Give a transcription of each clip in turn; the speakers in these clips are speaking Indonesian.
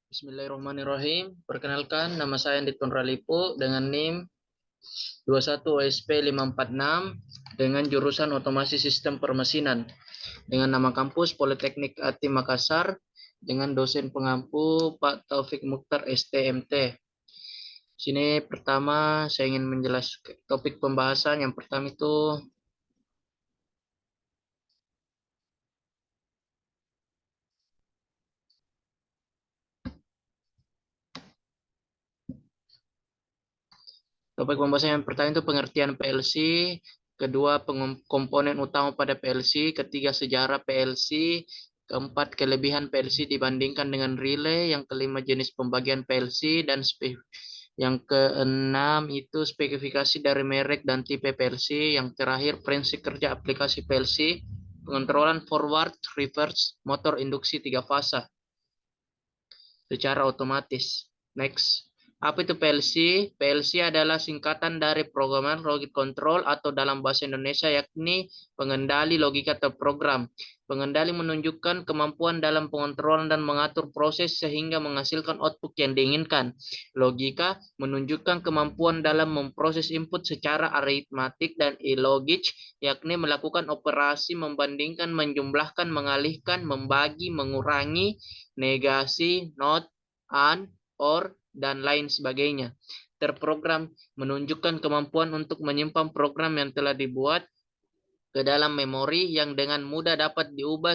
Bismillahirrahmanirrahim. Perkenalkan, nama saya Andit Konralipo dengan NIM 21 OSP 546 dengan jurusan Otomasi Sistem Permesinan dengan nama kampus Politeknik Ati Makassar dengan dosen pengampu Pak Taufik Mukhtar STMT. Sini pertama saya ingin menjelaskan topik pembahasan. Yang pertama itu topik pembahasan yang pertama itu pengertian PLC, kedua komponen utama pada PLC, ketiga sejarah PLC, keempat kelebihan PLC dibandingkan dengan relay, yang kelima jenis pembagian PLC, dan yang keenam itu spesifikasi dari merek dan tipe PLC, yang terakhir prinsip kerja aplikasi PLC, pengontrolan forward, reverse, motor induksi 3 fasa secara otomatis. Next. Apa itu PLC? PLC adalah singkatan dari Programmer Logic Control atau dalam bahasa Indonesia yakni pengendali logika terprogram. Pengendali menunjukkan kemampuan dalam pengontrolan dan mengatur proses sehingga menghasilkan output yang diinginkan. Logika menunjukkan kemampuan dalam memproses input secara aritmatik dan illogic, yakni melakukan operasi membandingkan, menjumlahkan, mengalihkan, membagi, mengurangi, negasi, not, and, or, dan lain sebagainya. Terprogram menunjukkan kemampuan untuk menyimpan program yang telah dibuat ke dalam memori yang dengan mudah dapat diubah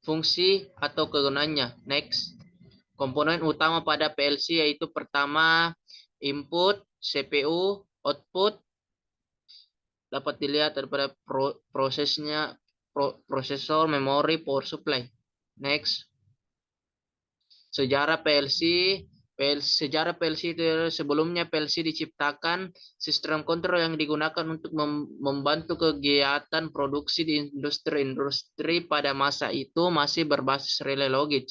fungsi atau kegunaannya. Next. Komponen utama pada PLC yaitu pertama input, CPU, output, dapat dilihat daripada prosesnya, prosesor, memori, power supply. Next. Sejarah PLC. Sejarah PLC itu sebelumnya PLC diciptakan sistem kontrol yang digunakan untuk membantu kegiatan produksi di industri pada masa itu masih berbasis relay logic.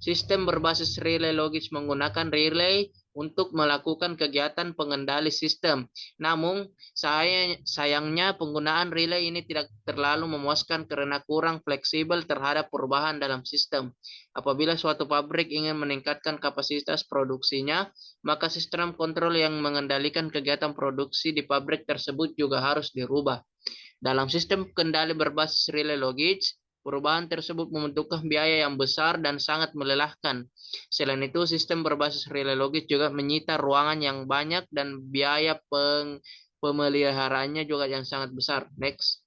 Sistem berbasis relay logic menggunakan relay untuk melakukan kegiatan pengendali sistem. Namun, sayangnya penggunaan relay ini tidak terlalu memuaskan karena kurang fleksibel terhadap perubahan dalam sistem. Apabila suatu pabrik ingin meningkatkan kapasitas produksinya, maka sistem kontrol yang mengendalikan kegiatan produksi di pabrik tersebut juga harus dirubah. Dalam sistem kendali berbasis relay logic, perubahan tersebut membutuhkan biaya yang besar dan sangat melelahkan. Selain itu, sistem berbasis relay logic juga menyita ruangan yang banyak dan biaya pemeliharaannya juga yang sangat besar. Next.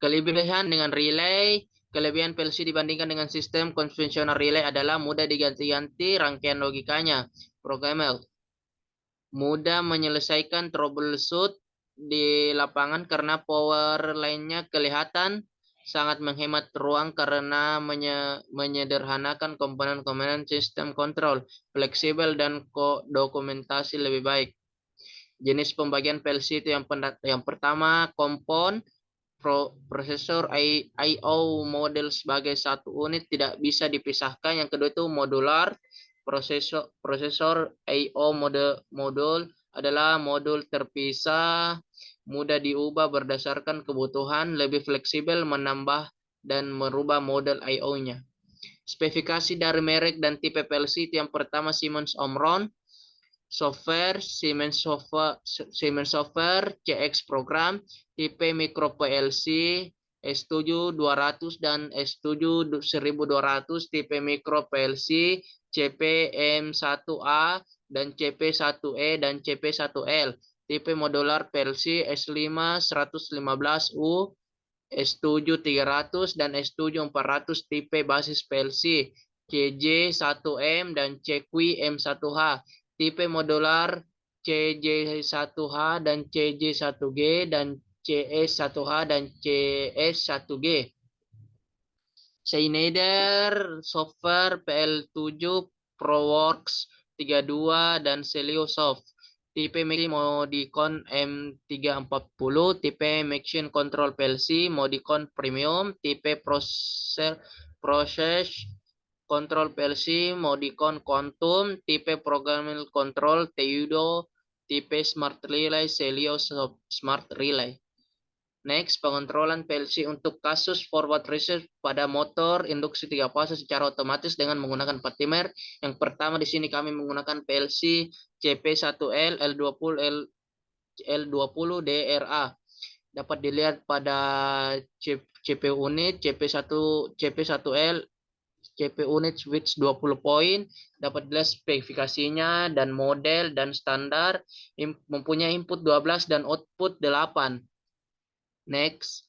Kelebihan dengan relay. Kelebihan PLC dibandingkan dengan sistem konvensional relay adalah mudah diganti-ganti rangkaian logikanya. Programmable. Mudah menyelesaikan troubleshoot di lapangan karena power line-nya kelihatan, sangat menghemat ruang karena menyederhanakan komponen-komponen sistem kontrol, fleksibel dan dokumentasi lebih baik. Jenis pembagian PLC itu yang pertama kompon, prosesor I/O model sebagai satu unit tidak bisa dipisahkan. Yang kedua itu modular. Prosesor I/O modul adalah modul terpisah, mudah diubah berdasarkan kebutuhan, lebih fleksibel menambah dan merubah model I/O-nya. Spesifikasi dari merek dan tipe PLC itu yang pertama Siemens Omron. Software Siemens Software CX program tipe micro PLC S7 200 dan S7 1200 tipe micro PLC CP-M1A dan CP1E dan CP1L tipe modular PLC S5 115U S7 300 dan S7 400 tipe basis PLC CJ1M dan CQ-M1H tipe modular CJ1H dan CJ1G dan CS1H dan CS1G. Schneider Software PL7 ProWorks 32 dan Celiosoft. Tipe Modicon M340, tipe Machine Control PLC Modicon Premium, tipe Process Control PLC Modicon Quantum, tipe Programmable Control Teudo, tipe Smart Relay Celio Smart Relay. Next, pengontrolan PLC untuk kasus forward reset pada motor induksi 3 fase secara otomatis dengan menggunakan 4 timer. Yang pertama di sini kami menggunakan PLC CP1L L20 L20 DRA. Dapat dilihat pada CPU unit CP1L CPU unit switch 20 poin, dapat dilihat spesifikasinya dan model dan standar, mempunyai input 12 dan output 8. Next.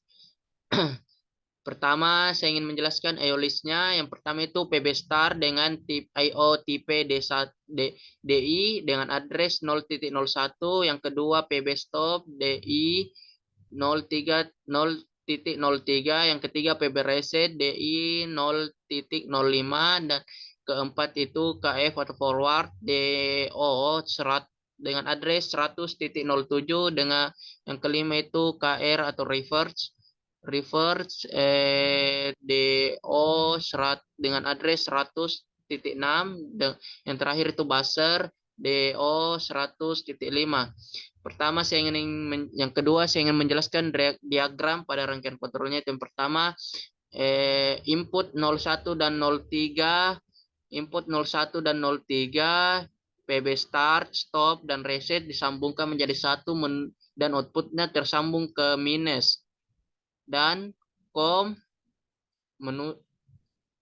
Pertama, saya ingin menjelaskan IO list-nya. Yang pertama itu PB Star dengan IO tipe DI dengan address 0.01. Yang kedua PB Stop DI 0.03. Yang ketiga PB Reset DI 0.05. Dan keempat itu KF atau Forward DO dengan address 100.07. Dengan yang kelima itu KR atau Reverse DO dengan address 100.6. Yang terakhir itu buzzer DO 100.5. Pertama yang kedua saya ingin menjelaskan diagram pada rangkaian kontrolnya. Itu yang pertama input 01 dan 03, input 01 dan 03 PB start, stop dan reset disambungkan menjadi satu dan outputnya tersambung ke minus. Dan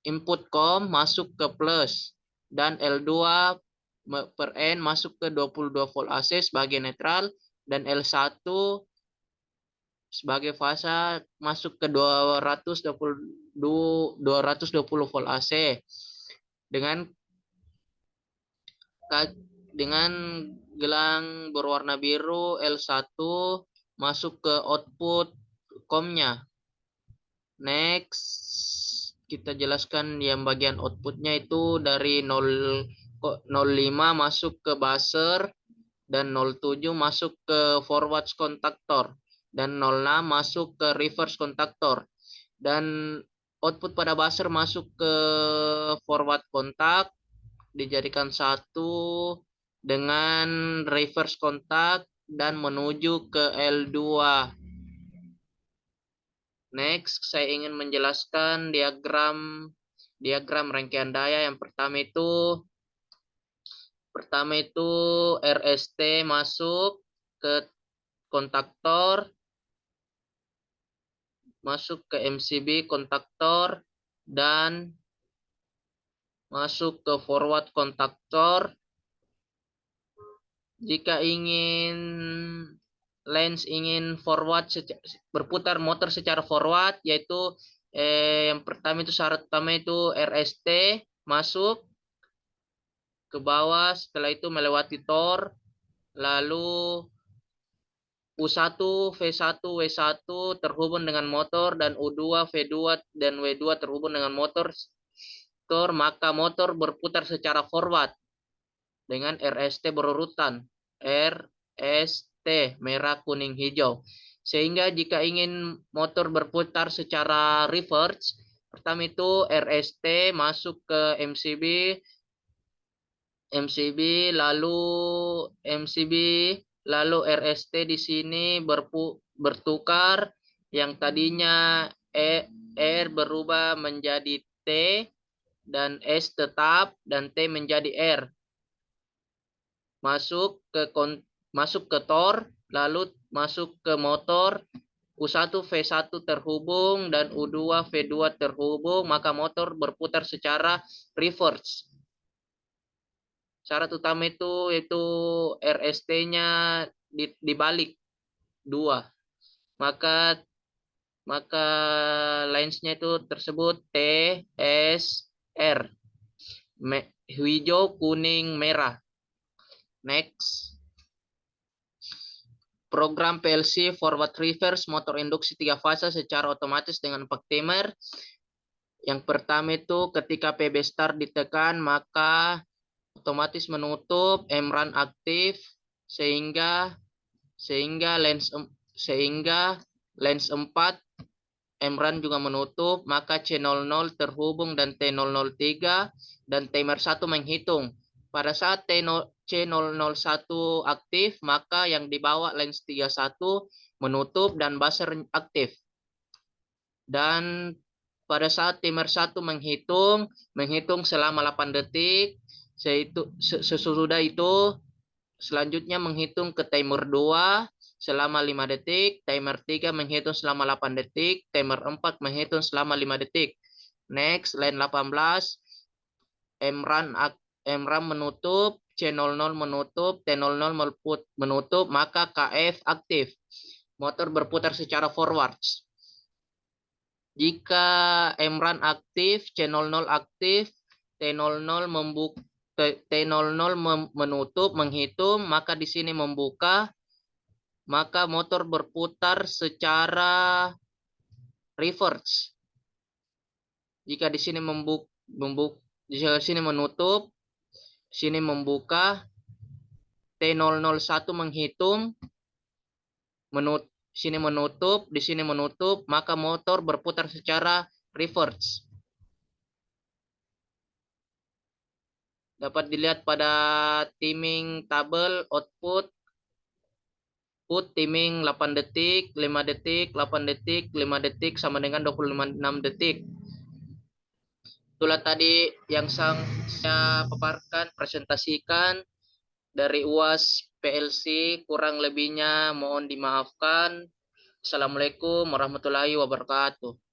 input COM masuk ke plus dan L2 per N masuk ke 22 volt AC sebagai netral dan L1 sebagai fasa masuk ke 220 volt AC dengan gelang berwarna biru. L1 masuk ke output COM-nya. Next, kita jelaskan yang bagian outputnya itu dari 05 masuk ke buzzer dan 07 masuk ke forward kontaktor dan 06 masuk ke reverse kontaktor. Dan output pada buzzer masuk ke forward kontak dijadikan satu dengan reverse kontak dan menuju ke L2. Next, saya ingin menjelaskan diagram rangkaian daya. Yang pertama itu RST masuk ke kontaktor, masuk ke MCB kontaktor dan masuk ke forward kontaktor. Jika lens ingin forward berputar motor secara forward, yaitu yang pertama itu syarat pertama itu RST masuk ke bawah, setelah itu melewati tor, lalu U1 V1 W1 terhubung dengan motor dan U2 V2 dan W2 terhubung dengan motor, maka motor berputar secara forward dengan RST berurutan RST merah kuning hijau. Sehingga jika ingin motor berputar secara reverse, pertama itu RST masuk ke MCB lalu RST di sini bertukar, yang tadinya R berubah menjadi T dan S tetap dan T menjadi R. Masuk ke tor, lalu masuk ke motor, U1 V1 terhubung dan U2 V2 terhubung, maka motor berputar secara reverse. Syarat utama itu RST-nya dibalik 2. Maka lines-nya itu tersebut T, S, R. Hijau, kuning, merah. Next. Program PLC forward reverse motor induksi 3 fase secara otomatis dengan 4 timer. Yang pertama itu ketika PB start ditekan, maka otomatis menutup MRAN aktif sehingga lens 4 MRAN juga menutup, maka C00 terhubung dan T003 dan timer 1 menghitung. Pada saat C001 aktif, maka yang di bawah lens 31 menutup dan buzzer aktif. Dan pada saat timer 1 menghitung selama 8 detik. Sesudah itu selanjutnya menghitung ke timer 2 selama 5 detik, timer 3 menghitung selama 8 detik, timer 4 menghitung selama 5 detik. Next, line 18, MRAM menutup, C00 menutup, T00 menutup, maka KF aktif. Motor berputar secara forwards. Jika MRAM aktif, C00 aktif, T00 menutup, menghitung, maka di sini membuka, maka motor berputar secara reverse. Jika di sini jika di sini menutup, sini membuka, T001 menghitung, sini menutup, di sini menutup, maka motor berputar secara reverse. Dapat dilihat pada timing tabel output. Timing 8 detik, 5 detik, 8 detik, 5 detik sama dengan 26 detik. Itulah tadi yang saya paparkan, presentasikan dari UAS PLC. Kurang lebihnya mohon dimaafkan. Assalamualaikum warahmatullahi wabarakatuh.